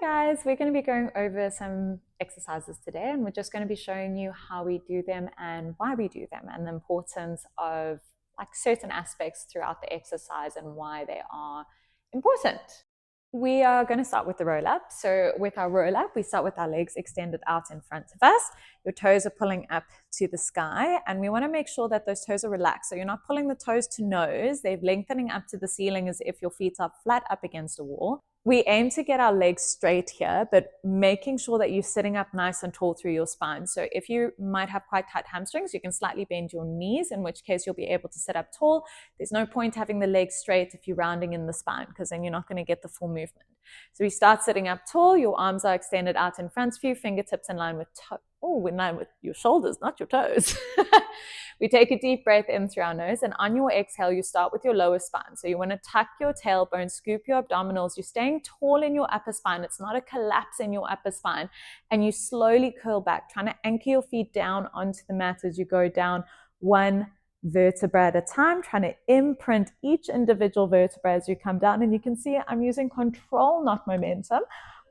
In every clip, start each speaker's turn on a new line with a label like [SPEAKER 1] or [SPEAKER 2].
[SPEAKER 1] guys, we're going to be going over some exercises today, and we're just going to be showing you how we do them and why we do them and the importance of certain aspects throughout the exercise and why they are important. We are going to start with the roll up. So with our roll up, we start with our legs extended out in front of us. Your toes are pulling up to the sky, and we want to make sure that those toes are relaxed. So you're not pulling the toes to nose. They're lengthening up to the ceiling as if your feet are flat up against a wall. We aim to get our legs straight here, but making sure that you're sitting up nice and tall through your spine. So if you might have quite tight hamstrings, you can slightly bend your knees, in which case you'll be able to sit up tall. There's no point having the legs straight if you're rounding in the spine, because then you're not going to get the full movement. So we start sitting up tall, your arms are extended out in front of you, fingertips in line with your shoulders, not your toes. We take a deep breath in through our nose, and on your exhale, you start with your lower spine. So you want to tuck your tailbone, scoop your abdominals. You're staying tall in your upper spine. It's not a collapse in your upper spine. And you slowly curl back, trying to anchor your feet down onto the mat as you go down one vertebra at a time, trying to imprint each individual vertebra as you come down. And you can see I'm using control, not momentum.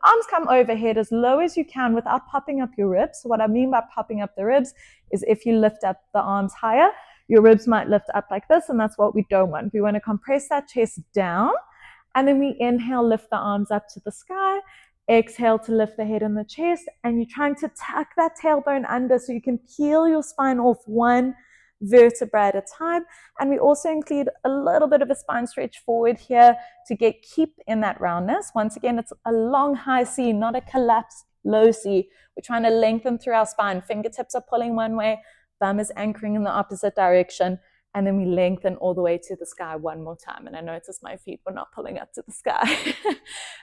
[SPEAKER 1] Arms come overhead as low as you can without popping up your ribs. So what I mean by popping up the ribs is if you lift up the arms higher, your ribs might lift up like this, and that's what we don't want. We want to compress that chest down, and then we inhale, lift the arms up to the sky, exhale to lift the head and the chest, and you're trying to tuck that tailbone under so you can peel your spine off one vertebra at a time. And we also include a little bit of a spine stretch forward here to keep in that roundness. Once again, it's a long high C, not a collapsed low C. We're trying to lengthen through our spine. Fingertips are pulling one way, thumb is anchoring in the opposite direction, and then we lengthen all the way to the sky one more time. And I notice my feet were not pulling up to the sky.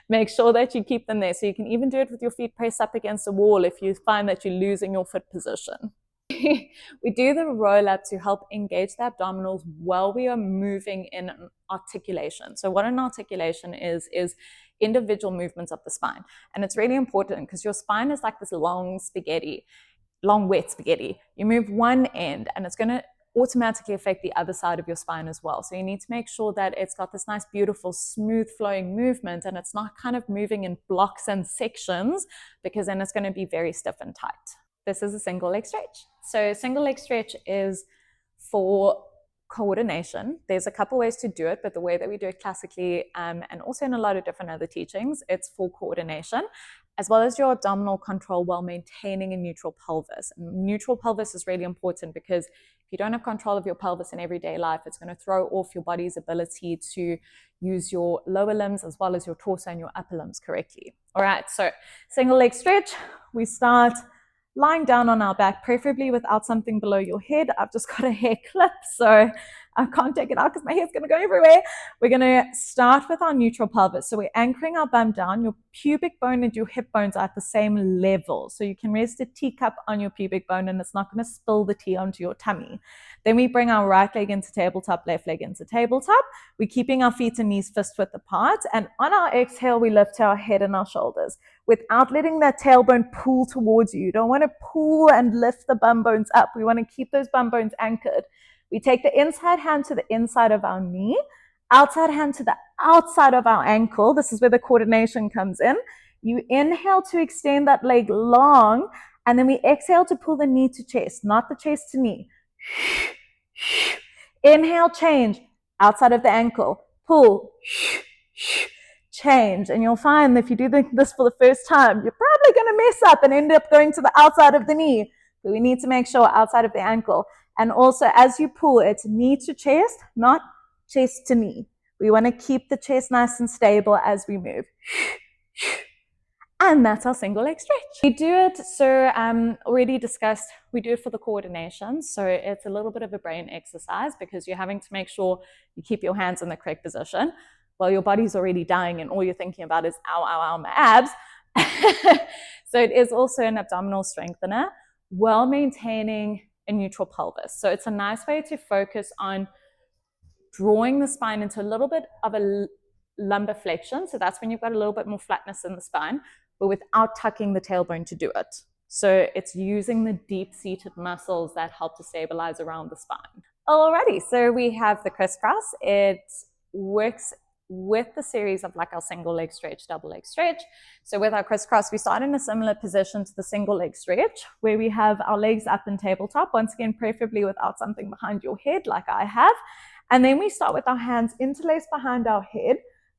[SPEAKER 1] Make sure that you keep them there. So you can even do it with your feet pressed up against a wall if you find that you're losing your foot position. We do the roll up to help engage the abdominals while we are moving in articulation. So what an articulation is individual movements of the spine. And it's really important because your spine is like this long wet spaghetti. You move one end and it's going to automatically affect the other side of your spine as well. So you need to make sure that it's got this nice, beautiful, smooth flowing movement, and it's not kind of moving in blocks and sections, because then it's going to be very stiff and tight. This is a single leg stretch. So single leg stretch is for coordination. There's a couple ways to do it, but the way that we do it classically, and also in a lot of different other teachings, it's for coordination, as well as your abdominal control while maintaining a neutral pelvis. And neutral pelvis is really important because if you don't have control of your pelvis in everyday life, it's going to throw off your body's ability to use your lower limbs as well as your torso and your upper limbs correctly. All right, so single leg stretch, we start lying down on our back, preferably without something below your head. I've just got a hair clip, so I can't take it out because my hair's going to go everywhere. We're going to start with our neutral pelvis. So we're anchoring our bum down. Your pubic bone and your hip bones are at the same level. So you can rest a teacup on your pubic bone and it's not going to spill the tea onto your tummy. Then we bring our right leg into tabletop, left leg into tabletop. We're keeping our feet and knees fist width apart. And on our exhale, we lift our head and our shoulders without letting that tailbone pull towards you. You don't want to pull and lift the bum bones up. We want to keep those bum bones anchored. We take the inside hand to the inside of our knee, outside hand to the outside of our ankle. This is where the coordination comes in. You inhale to extend that leg long, and then we exhale to pull the knee to chest, not the chest to knee. Inhale, change, outside of the ankle, pull, change. And you'll find that if you do this for the first time, you're probably going to mess up and end up going to the outside of the knee. But we need to make sure outside of the ankle. And also, as you pull, it's knee to chest, not chest to knee. We want to keep the chest nice and stable as we move. And that's our single leg stretch. We do it, so already discussed, we do it for the coordination. So it's a little bit of a brain exercise because you're having to make sure you keep your hands in the correct position while your body's already dying and all you're thinking about is ow, ow, ow, my abs. So it is also an abdominal strengthener while maintaining a neutral pelvis. So it's a nice way to focus on drawing the spine into a little bit of a lumbar flexion. So that's when you've got a little bit more flatness in the spine, but without tucking the tailbone to do it. So it's using the deep-seated muscles that help to stabilize around the spine. Alrighty, so we have the crisscross. It works with the series of like our single leg stretch, double leg stretch. So with our crisscross, we start in a similar position to the single leg stretch where we have our legs up in tabletop, once again, preferably without something behind your head like I have. And then we start with our hands interlaced behind our head.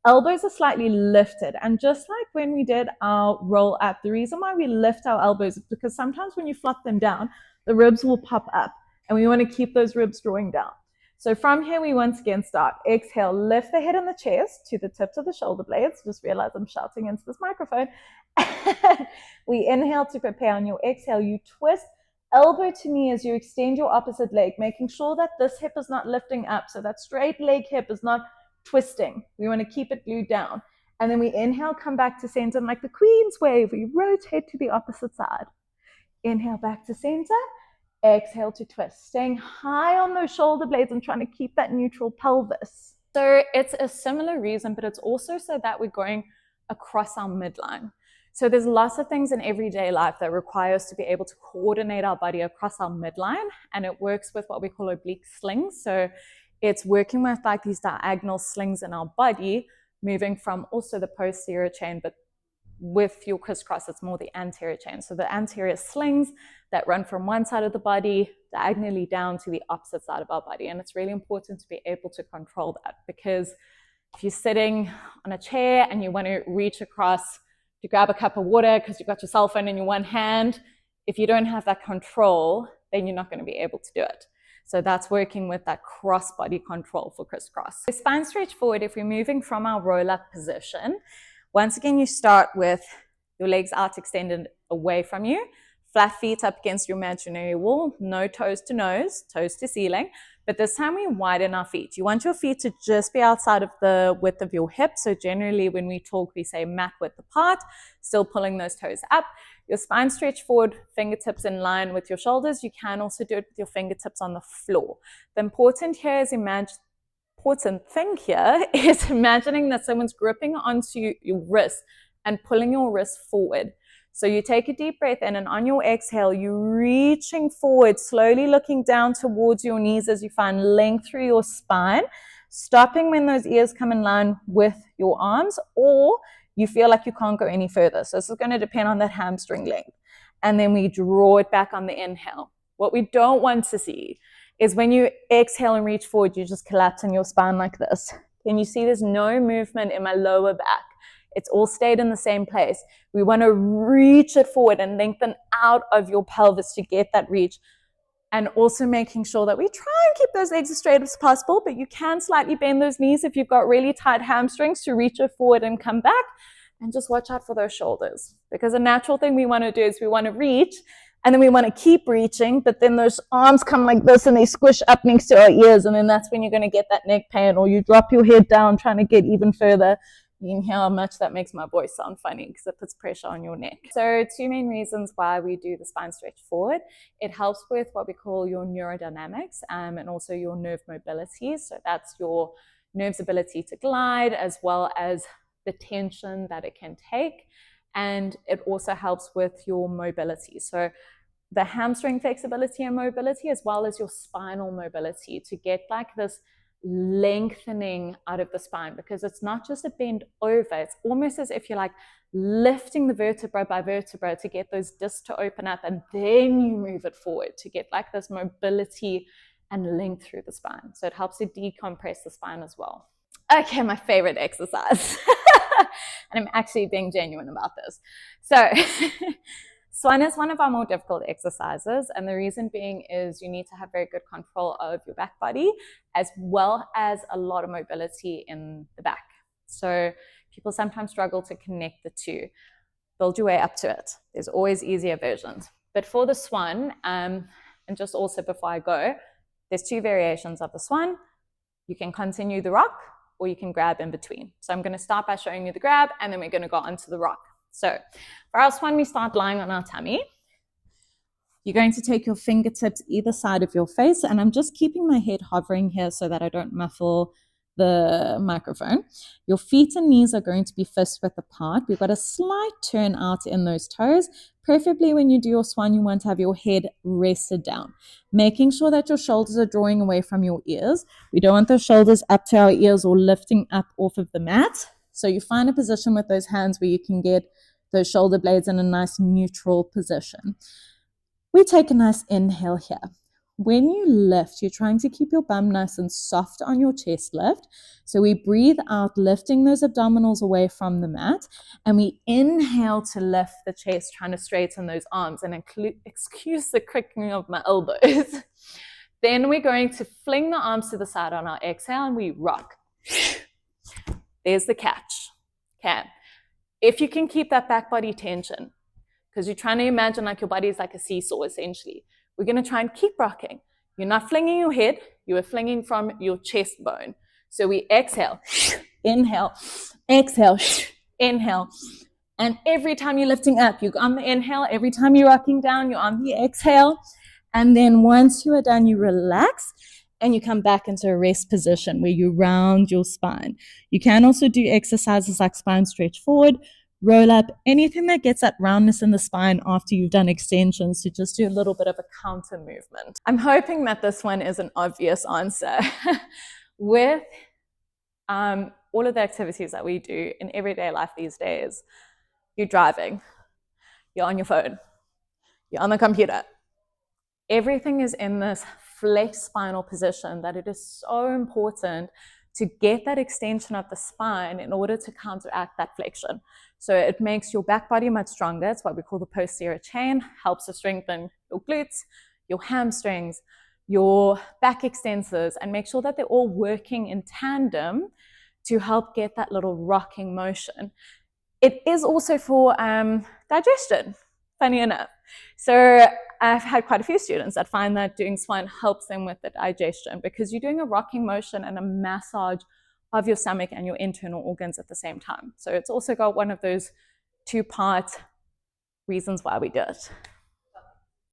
[SPEAKER 1] Elbows are slightly lifted. And just like when we did our roll up, the reason why we lift our elbows is because sometimes when you flop them down, the ribs will pop up and we want to keep those ribs drawing down. So from here, we once again start. Exhale, lift the head and the chest to the tips of the shoulder blades. Just realize I'm shouting into this microphone. We inhale to prepare. On your exhale, you twist elbow to knee as you extend your opposite leg, making sure that this hip is not lifting up. So that straight leg hip is not twisting. We want to keep it glued down. And then we inhale, come back to center. And like the Queen's wave, we rotate to the opposite side. Inhale back to center. Exhale to twist, staying high on those shoulder blades and trying to keep that neutral pelvis. So it's a similar reason, but it's also so that we're going across our midline. So there's lots of things in everyday life that require us to be able to coordinate our body across our midline, and it works with what we call oblique slings. So it's working with like these diagonal slings in our body, moving from also the posterior chain, but with your crisscross, it's more the anterior chain. So the anterior slings that run from one side of the body diagonally down to the opposite side of our body. And it's really important to be able to control that, because if you're sitting on a chair and you want to reach across to grab a cup of water because you've got your cell phone in your one hand, if you don't have that control, then you're not going to be able to do it. So that's working with that cross body control for crisscross. So spine stretch forward, if we're moving from our roll up position, once again, you start with your legs out extended away from you, flat feet up against your imaginary wall, no toes to nose, toes to ceiling. But this time we widen our feet. You want your feet to just be outside of the width of your hip. So generally when we talk, we say mat width apart, still pulling those toes up. Your spine stretch forward, fingertips in line with your shoulders. You can also do it with your fingertips on the floor. The important thing here is imagining that someone's gripping onto your wrist and pulling your wrist forward. So you take a deep breath in, and on your exhale, you're reaching forward, slowly looking down towards your knees as you find length through your spine, stopping when those ears come in line with your arms, or you feel like you can't go any further. So this is going to depend on that hamstring length. And then we draw it back on the inhale. What we don't want to see is when you exhale and reach forward, you just collapse in your spine like this. Can you see there's no movement in my lower back? It's all stayed in the same place. We want to reach it forward and lengthen out of your pelvis to get that reach. And also making sure that we try and keep those legs as straight as possible, but you can slightly bend those knees if you've got really tight hamstrings to reach it forward and come back. And just watch out for those shoulders, because a natural thing we want to do is we want to reach, and then we want to keep reaching, but then those arms come like this and they squish up next to our ears, and then that's when you're going to get that neck pain, or you drop your head down trying to get even further. You can hear how much that makes my voice sound funny because it puts pressure on your neck. So two main reasons why we do the spine stretch forward. It helps with what we call your neurodynamics and also your nerve mobility. So that's your nerve's ability to glide, as well as the tension that it can take. And it also helps with your mobility. So the hamstring flexibility and mobility, as well as your spinal mobility, to get like this lengthening out of the spine, because it's not just a bend over, it's almost as if you're like lifting the vertebra by vertebra to get those discs to open up, and then you move it forward to get like this mobility and length through the spine. So it helps to decompress the spine as well. Okay, my favorite exercise. And I'm actually being genuine about this. So Swan is one of our more difficult exercises, and the reason being is you need to have very good control of your back body, as well as a lot of mobility in the back. So people sometimes struggle to connect the two. Build your way up to it. There's always easier versions. But for the Swan, and just also before I go, there's two variations of the Swan. You can continue the rock, or you can grab in between. So I'm going to start by showing you the grab, and then we're going to go onto the rock. So for our Swan, we start lying on our tummy. You're going to take your fingertips either side of your face, and I'm just keeping my head hovering here so that I don't muffle
[SPEAKER 2] the microphone. Your feet and knees are going to be fist width apart. We've got a slight turn out in those toes. Preferably when you do your swan, you want to have your head rested down, making sure that your shoulders are drawing away from your ears. We don't want those shoulders up to our ears or lifting up off of the mat. So you find a position with those hands where you can get those shoulder blades in a nice neutral position. We take a nice inhale here. When you lift, you're trying to keep your bum nice and soft on your chest lift. So we breathe out, lifting those abdominals away from the mat, and we inhale to lift the chest, trying to straighten those arms, and excuse the cricking of my elbows. Then we're going to fling the arms to the side on our exhale, and we rock. There's the catch. Okay. If you can keep that back body tension, because you're trying to imagine like your body is like a seesaw, essentially. We're going to try and keep rocking. You're not flinging your head. You are flinging from your chest bone. So we exhale, inhale, exhale, inhale. And every time you're lifting up, you're on the inhale. Every time you're rocking down, you're on the exhale. And then once you are done, you relax and you come back into a rest position where you round your spine. You can also do exercises like spine stretch forward, roll up, anything that gets that roundness in the spine after you've done extensions, to just do a little bit of a counter movement. I'm hoping that this one is an obvious answer. With all of the activities that we do in everyday life these days, you're driving, you're on your phone, you're on the computer. Everything is in this flexed spinal position that it is so important to get that extension of the spine in order to counteract that flexion. So it makes your back body much stronger. It's what we call the posterior chain, helps to strengthen your glutes, your hamstrings, your back extensors, and make sure that they're all working in tandem to help get that little rocking motion. It is also for digestion, funny enough. So I've had quite a few students that find that doing Swan helps them with the digestion, because you're doing a rocking motion and a massage of your stomach and your internal organs at the same time. So it's also got one of those two-part reasons why we do it.